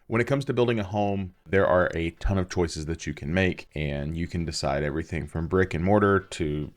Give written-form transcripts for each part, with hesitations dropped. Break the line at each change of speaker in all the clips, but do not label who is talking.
When it comes to building a home, there are a ton of choices that you can make, and you can decide everything from brick and mortar to,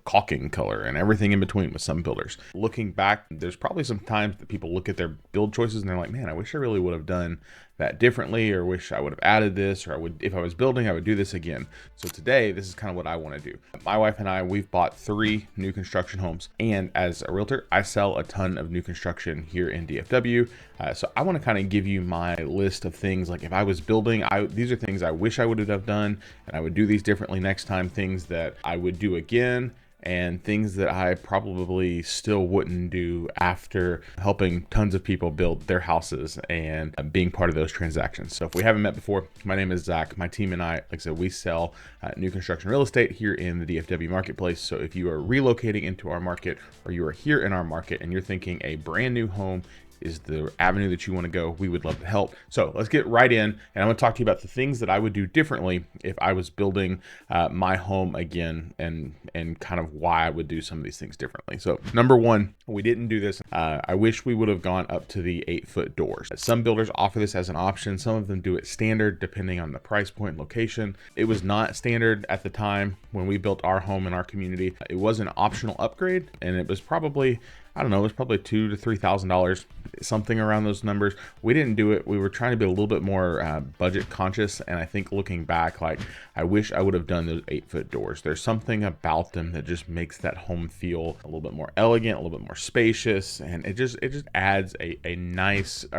caulking color and everything in between with some builders. Looking back, there's probably some times that people look at their build choices and they're like, man, I wish I really would have done that differently, or wish I would have added this, or if I was building, I would do this again. So today, this is kind of what I want to do. My wife and I, we've bought 3 new construction homes, and as a realtor, I sell a ton of new construction here in DFW. So I want to kind of give you my list of things. Like if I was building, these are things I wish I would have done, and I would do these differently next time, things that I would do again, and things that I probably still wouldn't do after helping tons of people build their houses and being part of those transactions. So if we haven't met before, my name is Zach. My team and I, like I said, we sell new construction real estate here in the DFW marketplace. So if you are relocating into our market, or you are here in our market and you're thinking a brand new home is the avenue that you want to go, we would love to help. So let's get right in, and I'm going to talk to you about the things that I would do differently if I was building my home again, and kind of why I would do some of these things differently. So number one, we didn't do this. I wish we would have gone up to the 8-foot doors. Some builders offer this as an option. Some of them do it standard depending on the price point and location. It was not standard at the time when we built our home in our community. It was an optional upgrade, and it was probably, I don't know, it was probably $2,000 to $3,000, something around those numbers. We didn't do it. We were trying to be a little bit more budget conscious. And I think looking back, like, I wish I would have done those 8-foot doors. There's something about them that just makes that home feel a little bit more elegant, a little bit more spacious. And it just adds a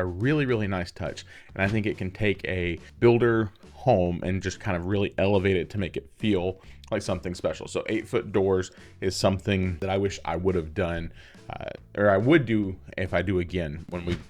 really, really nice touch. And I think it can take a builder home and just kind of really elevate it to make it feel like something special. So 8-foot doors is something that I wish I would have done, or I would do if I do again,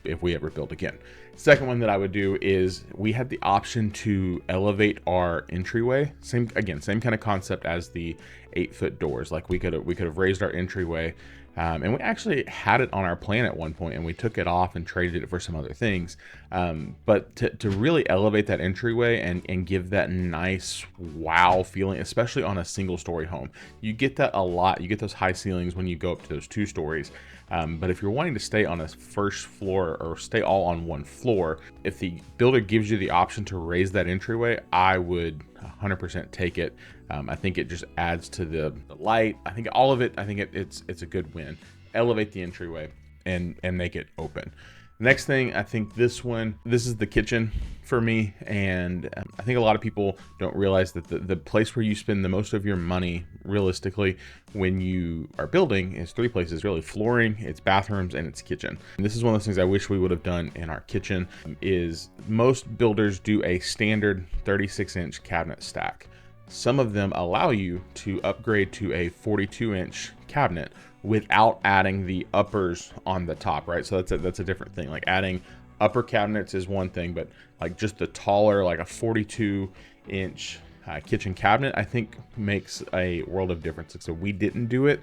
if we ever build again. Second one that I would do is we had the option to elevate our entryway. Same kind of concept as the 8-foot doors. Like we could have raised our entryway. And we actually had it on our plan at one point, and we took it off and traded it for some other things. But to really elevate that entryway and give that nice wow feeling, especially on a single story home, you get that a lot. You get those high ceilings when you go up to those 2 stories. But if you're wanting to stay on a first floor or stay all on one floor, if the builder gives you the option to raise that entryway, I would 100% take it. I think it just adds to the light. I think all of it, it's a good win. Elevate the entryway and make it open. Next thing, I think this is the kitchen for me. And I think a lot of people don't realize that the place where you spend the most of your money realistically when you are building is 3 places, really: flooring, it's bathrooms, and it's kitchen. And this is one of those things I wish we would have done in our kitchen. Is most builders do a standard 36-inch cabinet stack. Some of them allow you to upgrade to a 42-inch cabinet without adding the uppers on the top, right? So that's a different thing. Like adding upper cabinets is one thing, but like just the taller, like a 42-inch kitchen cabinet, I think makes a world of difference. So we didn't do it.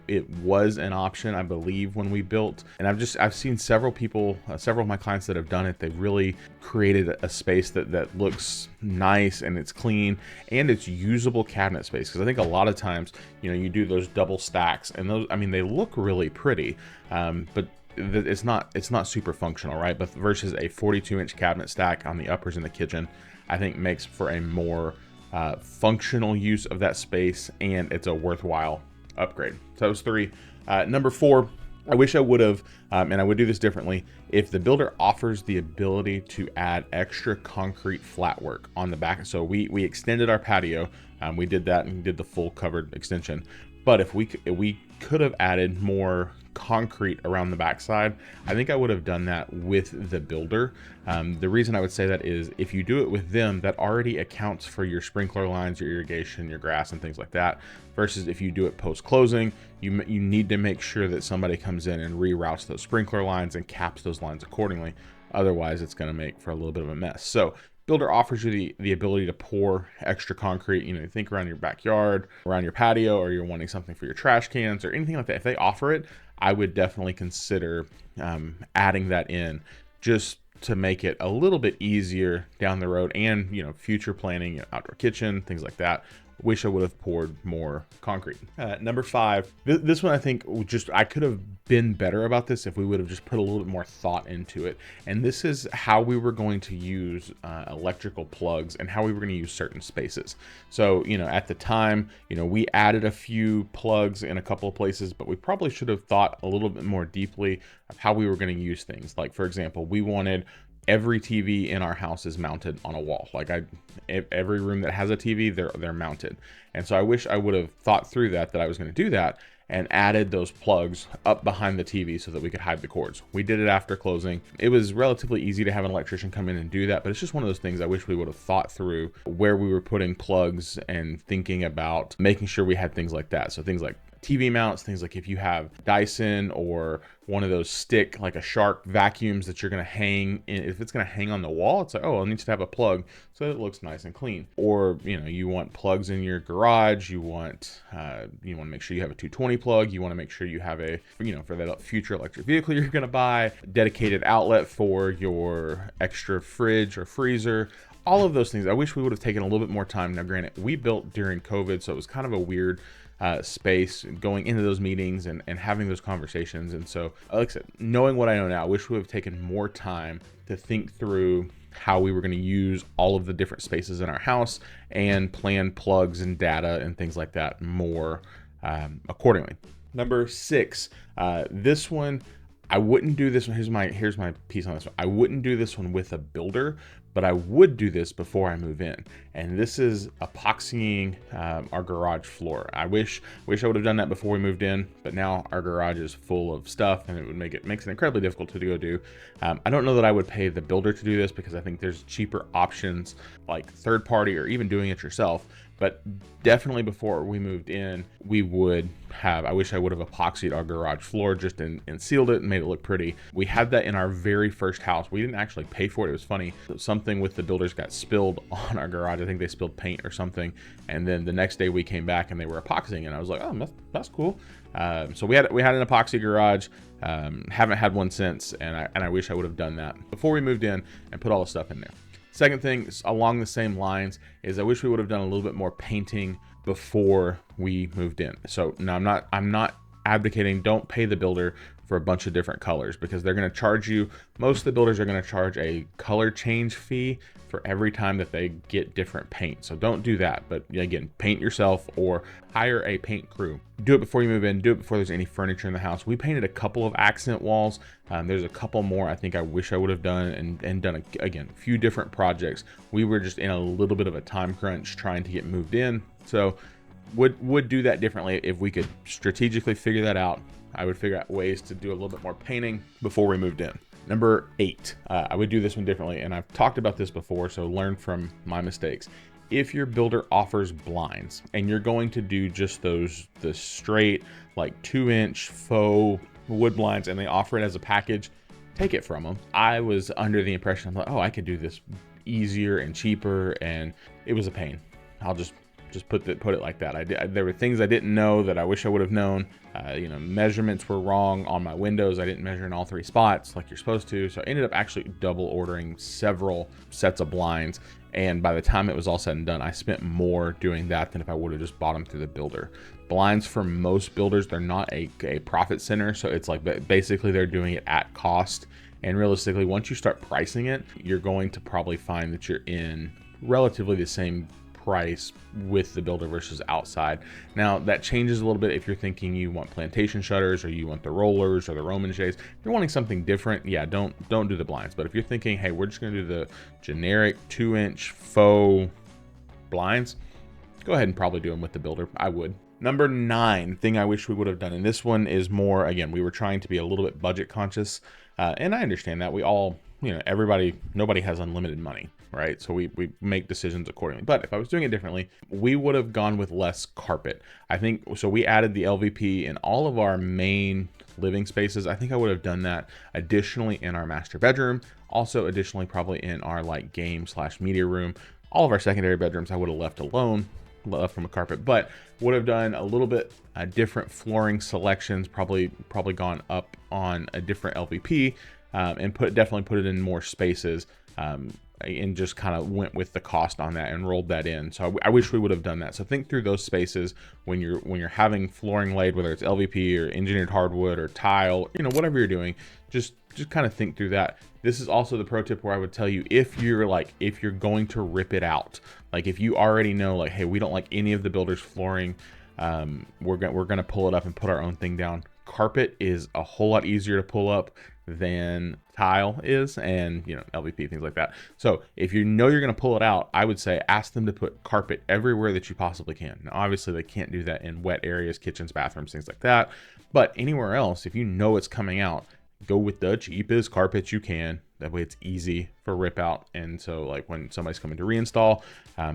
It was an option, I believe, when we built, and I've seen several of my clients that have done it. They've really created a space that looks nice, and it's clean, and it's usable cabinet space. Because I think a lot of times, you do those double stacks, and those, they look really pretty, but it's not super functional, right? But versus a 42-inch cabinet stack on the uppers in the kitchen, I think makes for a more functional use of that space, and it's a worthwhile upgrade. So that was 3. Number 4, I wish I would have, and I would do this differently, if the builder offers the ability to add extra concrete flat work on the back. So we extended our patio. We did that and did the full covered extension. But if we could have added more concrete around the backside, I think I would have done that with the builder. The reason I would say that is if you do it with them, that already accounts for your sprinkler lines, your irrigation, your grass, and things like that. Versus if you do it post-closing, you need to make sure that somebody comes in and reroutes those sprinkler lines and caps those lines accordingly. Otherwise, it's going to make for a little bit of a mess. So builder offers you the ability to pour extra concrete, think around your backyard, around your patio, or you're wanting something for your trash cans or anything like that. If they offer it, I would definitely consider adding that in, just to make it a little bit easier down the road, and future planning, outdoor kitchen, things like that. Wish I would have poured more concrete. Number 5, this one I think I could have been better about this if we would have just put a little bit more thought into it. And this is how we were going to use electrical plugs and how we were going to use certain spaces. So, at the time, we added a few plugs in a couple of places, but we probably should have thought a little bit more deeply of how we were going to use things. Like, for example, we wanted every TV in our house is mounted on a wall. Like every room that has a TV, they're mounted. And so I wish I would have thought through that I was going to do that and added those plugs up behind the TV so that we could hide the cords. We did it after closing. It was relatively easy to have an electrician come in and do that, but it's just one of those things I wish we would have thought through where we were putting plugs and thinking about making sure we had things like that. So things like TV mounts, things like if you have Dyson or one of those stick, like a Shark vacuums that you're going to hang in, if it's going to hang on the wall, it's like, oh, it needs to have a plug so that it looks nice and clean. Or, you want plugs in your garage. You want to make sure you have a 220 plug. You want to make sure you have a, for that future electric vehicle you're going to buy, dedicated outlet for your extra fridge or freezer. All of those things. I wish we would have taken a little bit more time. Now, granted, we built during COVID, so it was kind of a weird space going into those meetings and having those conversations. And so, like I said, knowing what I know now, I wish we would have taken more time to think through how we were going to use all of the different spaces in our house and plan plugs and data and things like that more accordingly. Number 6, this one, I wouldn't do this one. Here's my piece on this one. I wouldn't do this one with a builder, but I would do this before I move in. And this is epoxying our garage floor. I wish I would have done that before we moved in, but now our garage is full of stuff and it makes it incredibly difficult to go do. I don't know that I would pay the builder to do this because I think there's cheaper options like third party or even doing it yourself. But definitely before we moved in, I wish I would have epoxied our garage floor just and sealed it and made it look pretty. We had that in our very first house. We didn't actually pay for it. It was funny. Something with the builders got spilled on our garage. I think they spilled paint or something. And then the next day we came back and they were epoxying and I was like, oh, that's cool. So we had an epoxy garage. Haven't had one since. And I wish I would have done that before we moved in and put all the stuff in there. Second thing along the same lines is I wish we would have done a little bit more painting before we moved in. So now I'm not advocating don't pay the builder for a bunch of different colors because they're going to charge you. Most of the builders are going to charge a color change fee for every time that they get different paint. So don't do that. But again, paint yourself or hire a paint crew. Do it before you move in. Do it before there's any furniture in the house. We painted a couple of accent walls. There's a couple more I think I wish I would have done and done a few different projects. We were just in a little bit of a time crunch trying to get moved in. So would do that differently if we could strategically figure that out. I would figure out ways to do a little bit more painting before we moved in. Number 8, I would do this one differently, and I've talked about this before, so learn from my mistakes. If your builder offers blinds and you're going to do just the straight like 2-inch faux wood blinds and they offer it as a package, take it from them. I was under the impression, I'm like, oh, I could do this easier and cheaper, and it was a pain. I'll just put it like that. There were things I didn't know that I wish I would have known. Measurements were wrong on my windows. I didn't measure in all 3 spots like you're supposed to. So I ended up actually double ordering several sets of blinds. And by the time it was all said and done, I spent more doing that than if I would have just bought them through the builder. Blinds for most builders, they're not a profit center. So it's like basically they're doing it at cost. And realistically, once you start pricing it, you're going to probably find that you're in relatively the same price with the builder versus outside. Now that changes a little bit if you're thinking you want plantation shutters or you want the rollers or the Roman shades. If you're wanting something different, yeah, don't do the blinds. But if you're thinking, hey, we're just going to do the generic 2-inch faux blinds, go ahead and probably do them with the builder. I would. Number 9 thing I wish we would have done, and this one is more, again, we were trying to be a little bit budget conscious, and I understand that. We all, nobody has unlimited money, right? So we make decisions accordingly. But if I was doing it differently, we would have gone with less carpet. I think, so we added the LVP in all of our main living spaces. I think I would have done that additionally in our master bedroom, also additionally probably in our like game/media room. All of our secondary bedrooms I would have left alone, left from a carpet, but would have done a little bit different flooring selections, probably gone up on a different LVP, and definitely put it in more spaces. And just kind of went with the cost on that and rolled that in. So I wish we would have done that. So think through those spaces when you're having flooring laid, whether it's LVP or engineered hardwood or tile, whatever you're doing, just kind of think through that. This is also the pro tip where I would tell you, if you're going to rip it out, like if you already know, like, hey, we don't like any of the builders flooring, we're going to pull it up and put our own thing down. Carpet is a whole lot easier to pull up than tile is, and LVP, things like that. So if you know you're going to pull it out, I would say ask them to put carpet everywhere that you possibly can. Now obviously they can't do that in wet areas, kitchens, bathrooms, things like that, but anywhere else, if you know it's coming out, go with the cheapest carpet you can. That way it's easy for rip out, and so like when somebody's coming to reinstall,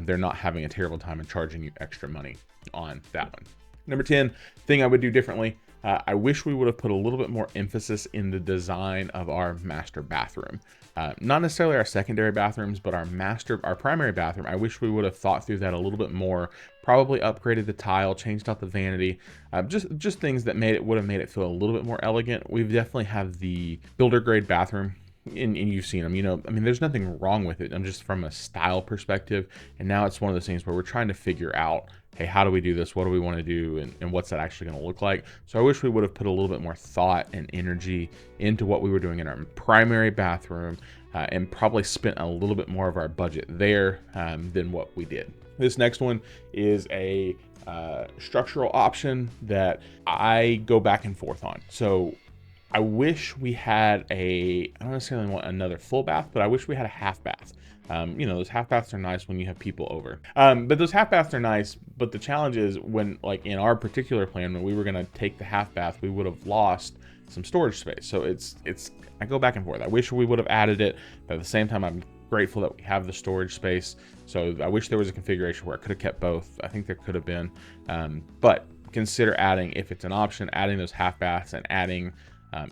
they're not having a terrible time and charging you extra money on that one. Number 10 thing I would do differently, I wish we would have put a little bit more emphasis in the design of our master bathroom. Not necessarily our secondary bathrooms, but our primary bathroom. I wish we would have thought through that a little bit more, probably upgraded the tile, changed out the vanity, just things that would have made it feel a little bit more elegant. We definitely have the builder grade bathroom. And you've seen them, there's nothing wrong with it. I'm just from a style perspective. And now it's one of those things where we're trying to figure out, hey, how do we do this? What do we want to do? And what's that actually going to look like? So I wish we would have put a little bit more thought and energy into what we were doing in our primary bathroom, and probably spent a little bit more of our budget there than what we did. This next one is a structural option that I go back and forth on. So I wish we had I don't necessarily want another full bath, but I wish we had a half bath. Those half baths are nice when you have people over. But those half baths are nice, but the challenge is when, like in our particular plan, when we were gonna take the half bath, we would have lost some storage space. So I go back and forth. I wish we would have added it, but at the same time, I'm grateful that we have the storage space. So I wish there was a configuration where I could have kept both. I think there could have been, but consider adding, if it's an option, adding those half baths and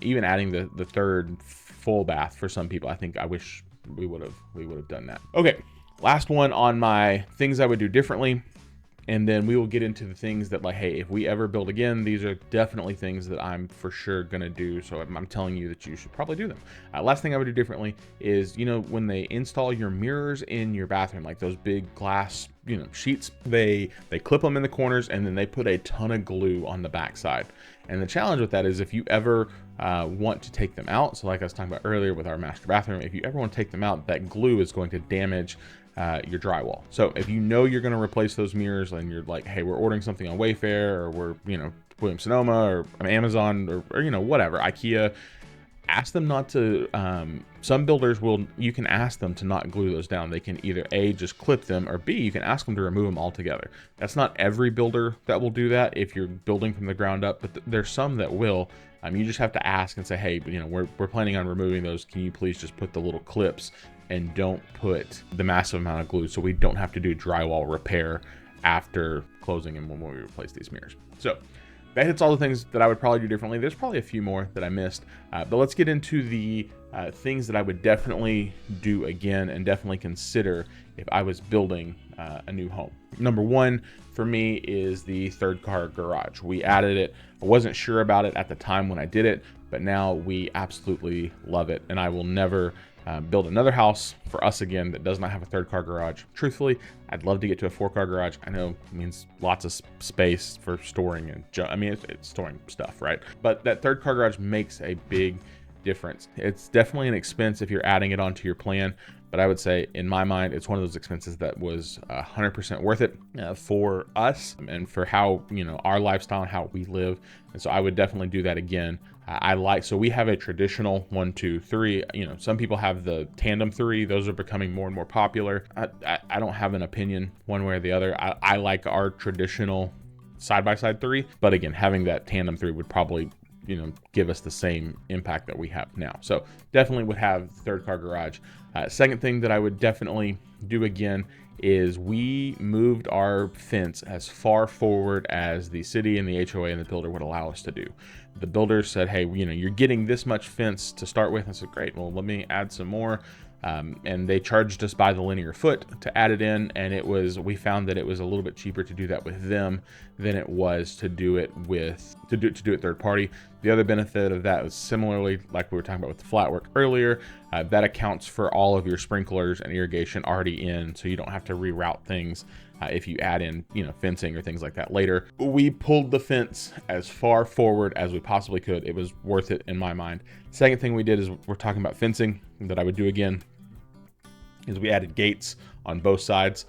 even adding the third full bath for some people. I wish we would have done that. Okay, last one on my things I would do differently, and then we will get into the things that, like, hey, if we ever build again, these are definitely things that I'm for sure gonna do. So I'm telling you that you should probably do them. Last thing I would do differently is, when they install your mirrors in your bathroom, like those big glass sheets, they clip them in the corners, and then they put a ton of glue on the backside. And the challenge with that is, if you ever want to take them out, so like I was talking about earlier with our master bathroom, if you ever want to take them out, that glue is going to damage your drywall. So if you're going to replace those mirrors, and you're like, hey, we're ordering something on Wayfair, or we're Williams Sonoma or Amazon, or whatever, IKEA, ask them not to. Some builders you can ask them to not glue those down. They can either A, just clip them, or B, you can ask them to remove them altogether. That's not every builder that will do that if you're building from the ground up, but there's some that will. You just have to ask and say, hey, we're planning on removing those. Can you please just put the little clips and don't put the massive amount of glue, so we don't have to do drywall repair after closing and when we replace these mirrors. So that hits all the things that I would probably do differently. There's probably a few more that I missed, but let's get into the things that I would definitely do again and definitely consider if I was building a new home. Number one for me is the third car garage. We added it. I wasn't sure about it at the time when I did it, but now we absolutely love it, and I will never build another house for us again that does not have a third car garage. Truthfully, I'd love to get to a 4-car garage. I know it means lots of space for storing and it's storing stuff, right? But that third car garage makes a big difference. It's definitely an expense if you're adding it onto your plan, but I would say in my mind, it's one of those expenses that was 100% worth it for us and for how, our lifestyle and how we live. And so I would definitely do that again. So we have a traditional 1, 2, 3. Some people have the tandem 3. Those are becoming more and more popular. I don't have an opinion one way or the other. I like our traditional side-by-side 3, but again, having that tandem 3 would probably give us the same impact that we have now. So definitely would have third car garage. Second thing that I would definitely do again is we moved our fence as far forward as the city and the HOA and the builder would allow us to do. The builder said, hey, you're getting this much fence to start with. I said, great, well, let me add some more. And they charged us by the linear foot to add it in, and we found that it was a little bit cheaper to do that with them than it was to do it third party. The other benefit of that is similarly like we were talking about with the flat work earlier, that accounts for all of your sprinklers and irrigation already in, so you don't have to reroute things if you add in, you know, fencing or things like that later. We pulled the fence as far forward as we possibly could. It was worth it in my mind. Second thing we did is, we're talking about fencing that I would do again, is we added gates on both sides.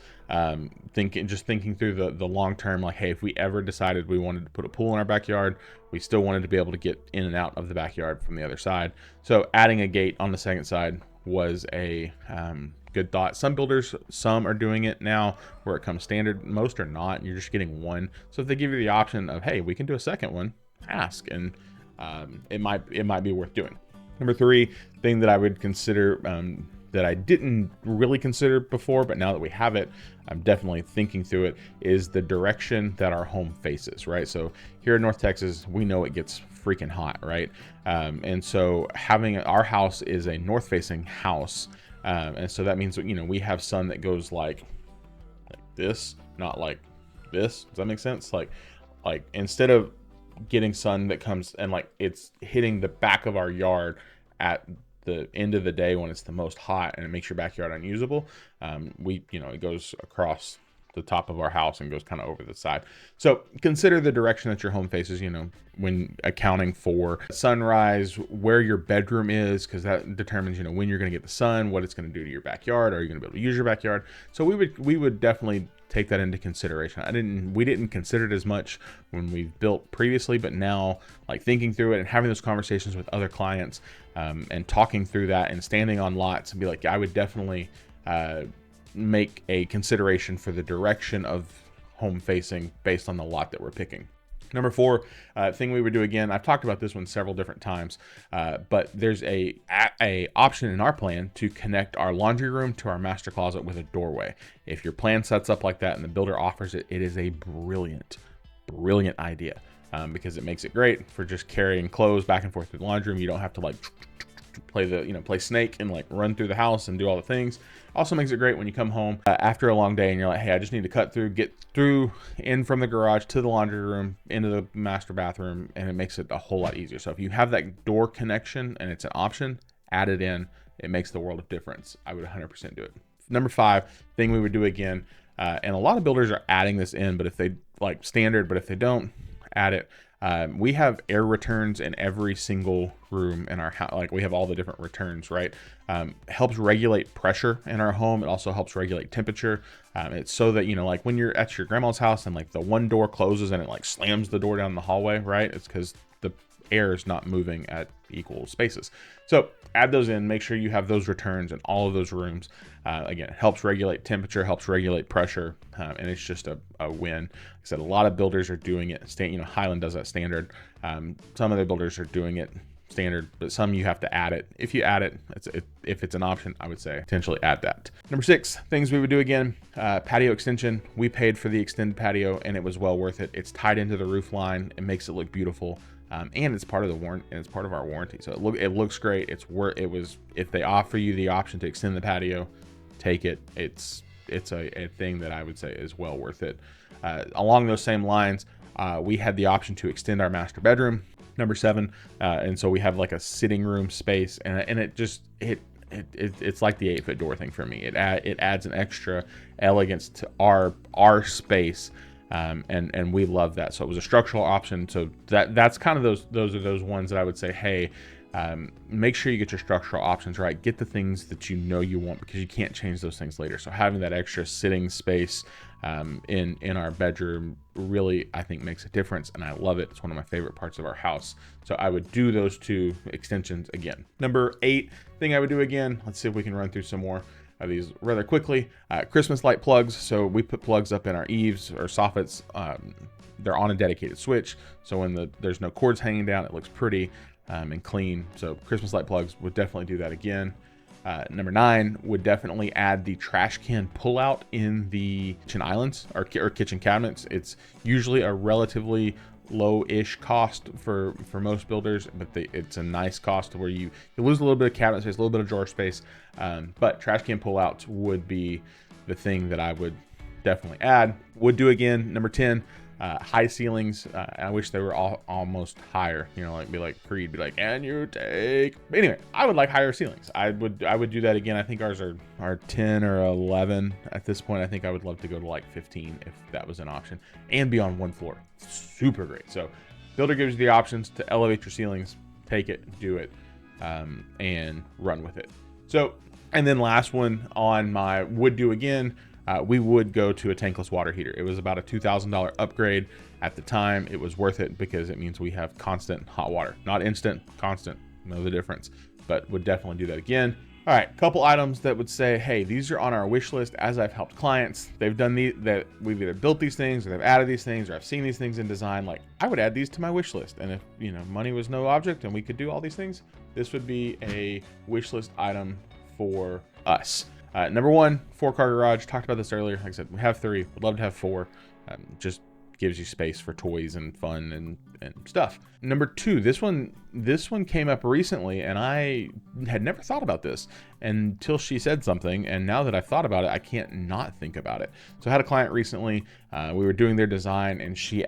Thinking through the long term, like, hey, if we ever decided we wanted to put a pool in our backyard, we still wanted to be able to get in and out of the backyard from the other side. So adding a gate on the second side was a good thought. Some builders, some are doing it now where it comes standard. Most are not, and you're just getting one. So if they give you the option of, hey, we can do a second one, ask, and it might be worth doing. Number 3 thing that I would consider, that I didn't really consider before, but now that we have it, I'm definitely thinking through it, is the direction that our home faces, right? So here in North Texas, we know it gets freaking hot, right? And so having our house is a north facing house. And so that means, you know, we have sun that goes like this, not like this. Does that make sense? Like instead of getting sun that comes and like it's hitting the back of our yard at the end of the day when it's the most hot and it makes your backyard unusable, it goes across the top of our house and goes kind of over the side. So consider the direction that your home faces, you know, when accounting for sunrise, where your bedroom is, because that determines, you know, when you're going to get the sun, what it's going to do to your backyard. Are you going to be able to use your backyard? So we would definitely take that into consideration. We didn't consider it as much when we've built previously, but now, like, thinking through it and having those conversations with other clients, and talking through that and standing on lots and be like, I would definitely make a consideration for the direction of home facing based on the lot that we're picking. Number 4 thing we would do again, I've talked about this one several different times, but there's a option in our plan to connect our laundry room to our master closet with a doorway. If your plan sets up like that and the builder offers it, it is a brilliant idea, because it makes it great for just carrying clothes back and forth through the laundry room. You don't have to like play snake and like run through the house and do all the things. Also makes it great when you come home after a long day and you're like, hey, I just need to get through in from the garage to the laundry room into the master bathroom, and it makes it a whole lot easier. So if you have that door connection and it's an option, add it in. It makes the world of difference. I would 100% do it. Number 5 thing we would do again, and a lot of builders are adding this in, but if they like standard, but if they don't, add it. We have air returns in every single room in our house. Like, we have all the different returns, right? Helps regulate pressure in our home. It also helps regulate temperature. It's so that, you know, like when you're at your grandma's house and like the one door closes and it like slams the door down the hallway, right? It's because the air is not moving at equal spaces. So add those in, make sure you have those returns in all of those rooms. Again, it helps regulate temperature, helps regulate pressure, and it's just a win. Like I said, a lot of builders are doing it. Highland does that standard. Some other builders are doing it standard, but some you have to add it. If you add it, if it's an option, I would say potentially add that. Number 6 things we would do again, patio extension. We paid for the extended patio and it was well worth it. It's tied into the roof line. It makes it look beautiful. And it's part of the warrant, and it's part of our warranty. So it looks great. If they offer you the option to extend the patio, take it. It's a thing that I would say is well worth it. Along those same lines, we had the option to extend our master bedroom, number 7, and so we have like a sitting room space, and it's like the 8-foot door thing for me. It adds an extra elegance to our space. And we love that. So it was a structural option. So that's kind of those ones that I would say, hey, make sure you get your structural options right. Get the things that you know you want, because you can't change those things later. So having that extra sitting space in our bedroom really, I think, makes a difference, and I love it. It's one of my favorite parts of our house. So I would do those 2 extensions again. Number 8 thing I would do again, let's see if we can run through some more of these rather quickly. Christmas light plugs. So we put plugs up in our eaves or soffits. They're on a dedicated switch, so when there's no cords hanging down, it looks pretty and clean. So Christmas light plugs would definitely do that again. Number 9 would definitely add the trash can pullout in the kitchen islands or kitchen cabinets. It's usually a relatively low-ish cost for most builders, but it's a nice cost where you lose a little bit of cabinet space, a little bit of drawer space, but trash can pullouts would be the thing that I would definitely add. Would do again. Number 10, High ceilings, I wish they were all almost higher, you know, like be like Creed, be like, and you take. But anyway, I would like higher ceilings. I would do that again. I think ours are 10 or 11 at this point. I think I would love to go to like 15 if that was an option, and be on one floor. Super great. So builder gives you the options to elevate your ceilings. Take it, do it, and run with it. So, and then last one on my would do again, we would go to a tankless water heater. It was about a $2,000 upgrade at the time. It was worth it because it means we have constant hot water, not instant, constant. Know the difference, but would definitely do that again. All right, couple items that would say, hey, these are on our wish list as I've helped clients. They've done that we've either built these things or they've added these things or I've seen these things in design. Like, I would add these to my wish list. And if, you know, money was no object and we could do all these things, this would be a wish list item for us. Number one, 4-car garage. Talked about this earlier. Like I said, we have 3. Would love to have 4. Just gives you space for toys and fun and stuff. Number 2, this one came up recently, and I had never thought about this until she said something. And now that I've thought about it, I can't not think about it. So I had a client recently. We were doing their design, and she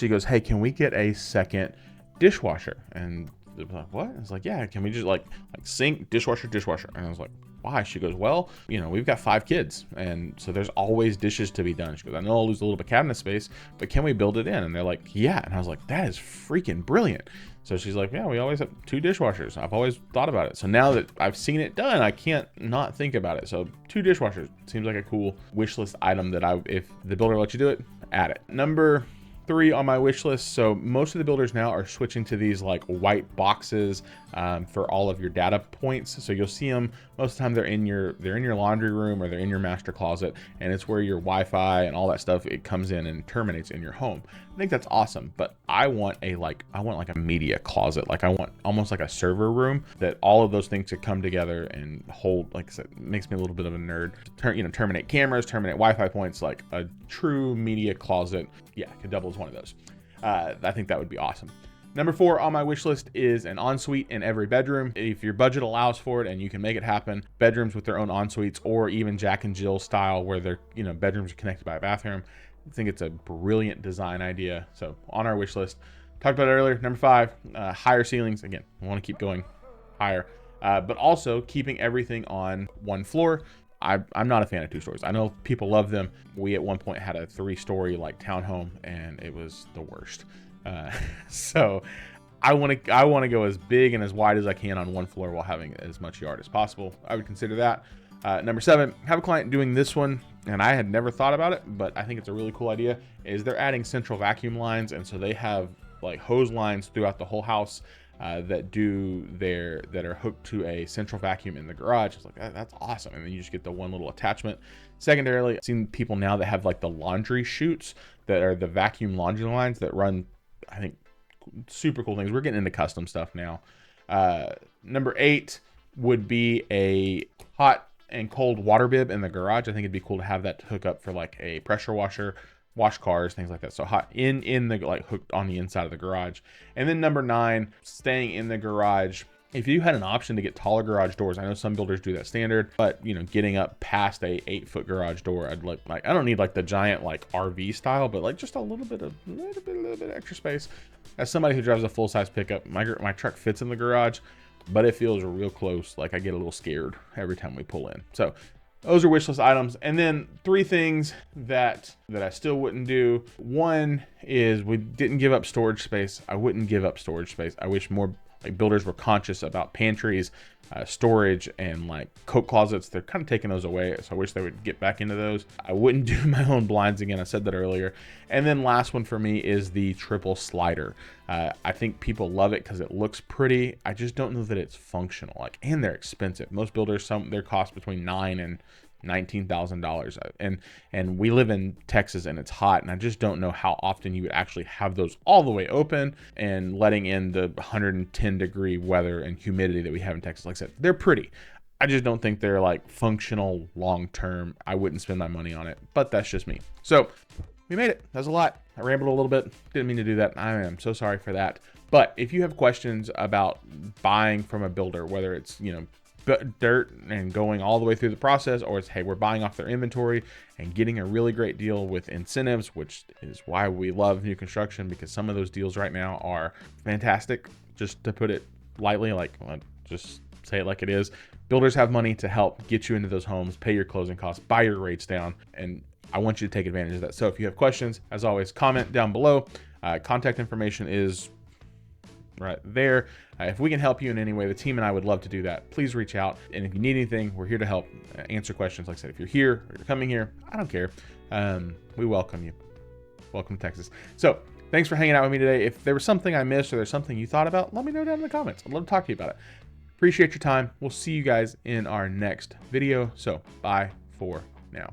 goes, "Hey, can we get a second dishwasher?" And I was like, "What?" I was like, "Yeah, can we just like sink, dishwasher?" And I was like, "Why?" She goes, "Well, you know, we've got 5 kids, and so there's always dishes to be done." She goes, "I know I'll lose a little bit of cabinet space, but can we build it in?" And they're like, "Yeah." And I was like, "That is freaking brilliant." So she's like, "Yeah, we always have 2 dishwashers. I've always thought about it. So now that I've seen it done, I can't not think about it." So 2 dishwashers seems like a cool wish list item that if the builder lets you do it, add it. Number 3 on my wish list. So most of the builders now are switching to these like white boxes for all of your data points. So you'll see them most of the time. They're in your laundry room or they're in your master closet, and it's where your Wi-Fi and all that stuff, it comes in and terminates in your home. I think that's awesome, but I want like a media closet. Like I want almost like a server room that all of those things could come together and hold. Like I said, it makes me a little bit of a nerd. Terminate cameras, terminate Wi-Fi points, like a true media closet. Yeah, could double as one of those. I think that would be awesome. Number 4 on my wish list is an ensuite in every bedroom. If your budget allows for it and you can make it happen, bedrooms with their own ensuites, or even Jack and Jill style where they're, bedrooms are connected by a bathroom. I think it's a brilliant design idea. So on our wish list, talked about it earlier. Number 5, higher ceilings. Again, I want to keep going higher, but also keeping everything on one floor. I'm not a fan of 2 stories. I know people love them. We at one point had a 3-story like townhome, and it was the worst. So I want to go as big and as wide as I can on one floor while having as much yard as possible. I would consider that. Number 7, have a client doing this one, and I had never thought about it, but I think it's a really cool idea, is they're adding central vacuum lines. And so they have like hose lines throughout the whole house that are hooked to a central vacuum in the garage. It's like, that's awesome. And then you just get the one little attachment. Secondarily, I've seen people now that have like the laundry chutes that are the vacuum laundry lines that run, I think, super cool things. We're getting into custom stuff now. Number 8 would be a hot and cold water bib in the garage. I think it'd be cool to have that to hook up for like a pressure washer, wash cars, things like that. So hot in the like hooked on the inside of the garage. And then number 9, staying in the garage. If you had an option to get taller garage doors, I know some builders do that standard, but getting up past a 8-foot garage door, I'd like I don't need like the giant like RV style, but like just a little bit extra space. As somebody who drives a full-size pickup, my truck fits in the garage, but it feels real close. Like I get a little scared every time we pull in. So those are wish list items. And then 3 things that I still wouldn't do. One is we didn't give up storage space. I wouldn't give up storage space. I wish more like builders were conscious about pantries, storage, and like coat closets. They're kind of taking those away, so I wish they would get back into those. I wouldn't do my own blinds again. I said that earlier. And then last one for me is the triple slider. I think people love it because it looks pretty. I just don't know that it's functional. And they're expensive. Most builders, their cost between $9,000 and $19,000, and we live in Texas and it's hot, and I just don't know how often you would actually have those all the way open and letting in the 110-degree weather and humidity that we have in Texas. Like I said, they're pretty. I just don't think they're like functional long term. I wouldn't spend my money on it, but that's just me. So we made it. That's a lot. I rambled a little bit. Didn't mean to do that. I am so sorry for that. But if you have questions about buying from a builder, whether it's dirt and going all the way through the process, or it's, hey, we're buying off their inventory and getting a really great deal with incentives, which is why we love new construction, because some of those deals right now are fantastic. Just to put it lightly, like, just say it like it is. Builders have money to help get you into those homes, pay your closing costs, buy your rates down, and I want you to take advantage of that. So if you have questions, as always, comment down below. Contact information is right there. If we can help you in any way, the team and I would love to do that. Please reach out. And if you need anything, we're here to help answer questions. Like I said, if you're here or you're coming here, I don't care. We welcome you. Welcome to Texas. So thanks for hanging out with me today. If there was something I missed or there's something you thought about, let me know down in the comments. I'd love to talk to you about it. Appreciate your time. We'll see you guys in our next video. So bye for now.